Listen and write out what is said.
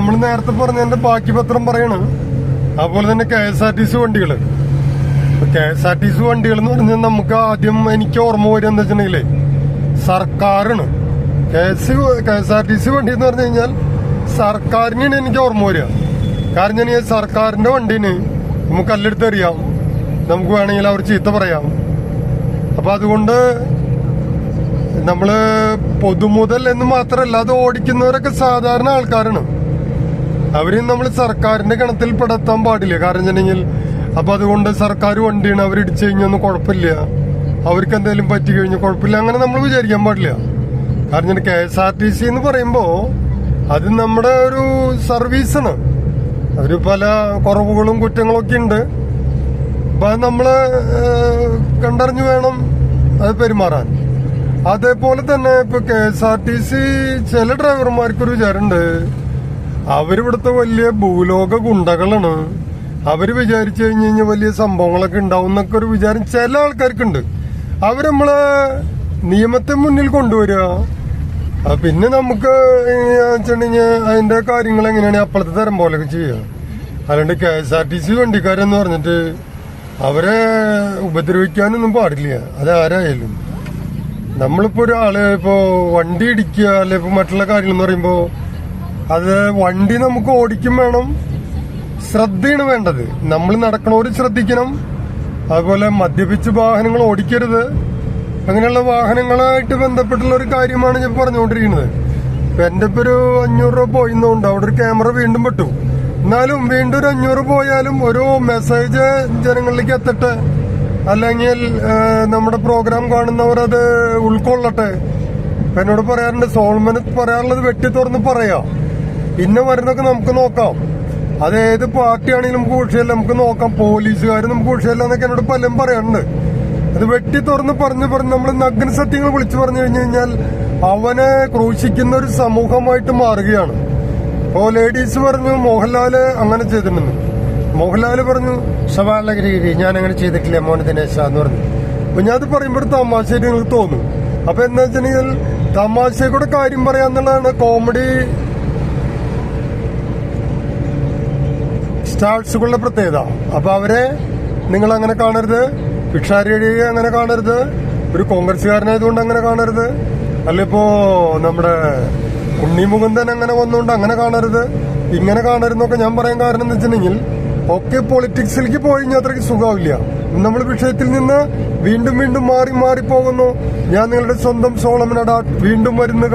നമ്മൾ നേരത്തെ പറഞ്ഞതിന്റെ ബാക്കി പത്രം പറയണ്. അതുപോലെ തന്നെ KSRTC വണ്ടികള്. KSRTC വണ്ടികൾ എന്ന് പറഞ്ഞാൽ നമുക്ക് ആദ്യം എനിക്ക് ഓർമ്മ വരിക എന്താ വെച്ചിട്ടുണ്ടെങ്കിലേ സർക്കാരാണ്. KSRTC വണ്ടി എന്ന് പറഞ്ഞു കഴിഞ്ഞാൽ സർക്കാരിനാണ് എനിക്ക് ഓർമ്മ വരിക. കാരണം ഞാൻ സർക്കാരിന്റെ വണ്ടീന് നമുക്ക് കല്ലെടുത്തെറിയാം, നമുക്ക് വേണമെങ്കിൽ അവർ ചീത്ത പറയാം. അപ്പൊ അതുകൊണ്ട് നമ്മള് പൊതുമുതൽ എന്ന് മാത്രമല്ല, അത് ഓടിക്കുന്നവരൊക്കെ സാധാരണ ആൾക്കാരാണ്. അവരെയും നമ്മൾ സർക്കാരിന്റെ ഗണത്തിൽ പെടുത്താൻ പാടില്ല. കാരണം വെച്ചിട്ടുണ്ടെങ്കിൽ അപ്പൊ അതുകൊണ്ട് സർക്കാർ വണ്ടിയാണ്, അവരിടിച്ചു കഴിഞ്ഞൊന്നും കുഴപ്പമില്ല, അവർക്ക് എന്തെങ്കിലും പറ്റി കഴിഞ്ഞാൽ കുഴപ്പമില്ല, അങ്ങനെ നമ്മൾ വിചാരിക്കാൻ പാടില്ല. കാരണം KSRTC എന്ന് പറയുമ്പോ അത് നമ്മുടെ ഒരു സർവീസാണ്. അവര് പല കുറവുകളും കുറ്റങ്ങളൊക്കെ ഉണ്ട്. അപ്പൊ അത് നമ്മള് കണ്ടറിഞ്ഞു വേണം അത് പെരുമാറാൻ. അതേപോലെ തന്നെ ഇപ്പൊ KSRTC ചില ഡ്രൈവർമാർക്കൊരു വിചാരമുണ്ട്, അവരിവിടുത്തെ വലിയ ഭൂലോക ഗുണ്ടകളാണ്, അവര് വിചാരിച്ചു കഴിഞ്ഞാൽ വലിയ സംഭവങ്ങളൊക്കെ ഉണ്ടാവും എന്നൊക്കെ ഒരു വിചാരം ചില ആൾക്കാർക്കുണ്ട്. അവര് നമ്മളെ നിയമത്തെ മുന്നിൽ കൊണ്ടുവരിക, പിന്നെ നമുക്ക് വെച്ചിട്ടുണ്ടെങ്കിൽ അതിന്റെ കാര്യങ്ങൾ എങ്ങനെയാണ് അപ്പോഴത്തെ തരം പോലെയൊക്കെ ചെയ്യുക. അല്ലാണ്ട് KSRTC വണ്ടിക്കാരെന്ന് പറഞ്ഞിട്ട് അവരെ ഉപദ്രവിക്കാനൊന്നും പാടില്ല. അതാരായാലും നമ്മളിപ്പോ ഒരാള് ഇപ്പോ വണ്ടി ഇടിക്കുക അല്ലെ ഇപ്പൊ മറ്റുള്ള കാര്യങ്ങൾ എന്ന് പറയുമ്പോ അത് വണ്ടി നമുക്ക് ഓടിക്കും വേണം, ശ്രദ്ധയാണ് വേണ്ടത്. നമ്മൾ നടക്കണവര് ശ്രദ്ധിക്കണം. അതുപോലെ മദ്യപിച്ച് വാഹനങ്ങൾ ഓടിക്കരുത്. അങ്ങനെയുള്ള വാഹനങ്ങളായിട്ട് ബന്ധപ്പെട്ടുള്ള ഒരു കാര്യമാണ് ഞാൻ പറഞ്ഞുകൊണ്ടിരിക്കുന്നത്. ഇപ്പൊ എന്റെ ഇപ്പൊ ഒരു 500 രൂപ പോയിന്നുണ്ട്, അവിടെ ഒരു ക്യാമറ വീണ്ടും പെട്ടു. എന്നാലും വീണ്ടും ഒരു 500 പോയാലും ഒരു മെസ്സേജ് ജനങ്ങളിലേക്ക് എത്തട്ടെ, അല്ലെങ്കിൽ നമ്മുടെ പ്രോഗ്രാം കാണുന്നവർ അത് ഉൾക്കൊള്ളട്ടെ. എന്നോട് പറയാറുണ്ട്, സോൾമന് പറയാറുള്ളത് വെട്ടി തുറന്ന് പറയാം, പിന്നെ വരുന്നൊക്കെ നമുക്ക് നോക്കാം. അത് ഏത് പാർട്ടിയാണെങ്കിലും നമുക്ക് വിഷയമല്ല, നമുക്ക് നോക്കാം. പോലീസുകാർ നമുക്ക് വിഷയമല്ല എന്നൊക്കെ എന്നോട് പലരും പറയാറുണ്ട്. അത് വെട്ടി തുറന്ന് പറഞ്ഞു നമ്മൾ നഗ്ന സത്യങ്ങൾ വിളിച്ചു പറഞ്ഞു കഴിഞ്ഞു കഴിഞ്ഞാൽ അവനെ ക്രൂശിക്കുന്ന ഒരു സമൂഹമായിട്ട് മാറുകയാണ്. ഇപ്പോ ലേഡീസ് പറഞ്ഞു മോഹൻലാല് അങ്ങനെ ചെയ്തിട്ടുണ്ടെന്ന്. മോഹൻലാല് പറഞ്ഞു സവാലഗിരി ഞാൻ അങ്ങനെ ചെയ്തിട്ടില്ല മോനെ ദിനേശ എന്ന് പറഞ്ഞു. അപ്പൊ ഞാൻ അത് പറയുമ്പോൾ ഒരു തമാശയായിട്ട് നിങ്ങൾക്ക് തോന്നും. അപ്പൊ എന്താ വെച്ചിട്ടുണ്ടെങ്കിൽ തമാശയെ കൂടെ കാര്യം പറയാന്നുള്ളതാണ് കോമഡി സ്റ്റാർസുകളുടെ പ്രത്യേകത. അപ്പൊ അവരെ നിങ്ങൾ അങ്ങനെ കാണരുത്, ഭിക്ഷാരിയെ അങ്ങനെ കാണരുത്, ഒരു കോൺഗ്രസ്സുകാരനായതുകൊണ്ട് അങ്ങനെ കാണരുത്, അല്ലിപ്പോ നമ്മുടെ ഉണ്ണി മുകുന്ദൻ അങ്ങനെ വന്നുകൊണ്ട് അങ്ങനെ കാണരുത്, ഇങ്ങനെ കാണരുതെന്നൊക്കെ ഞാൻ പറയാൻ കാരണം എന്ന് വെച്ചിട്ടുണ്ടെങ്കിൽ ഒക്കെ പൊളിറ്റിക്സിലേക്ക് പോയി കഴിഞ്ഞാൽ അത്രയ്ക്ക് സുഖമാവില്ല. നമ്മൾ വിഷയത്തിൽ നിന്ന് വീണ്ടും മാറി പോകുന്നു. ഞാൻ നിങ്ങളുടെ സ്വന്തം സോളമൻ അഡാട്ട് വീണ്ടും വരുന്ന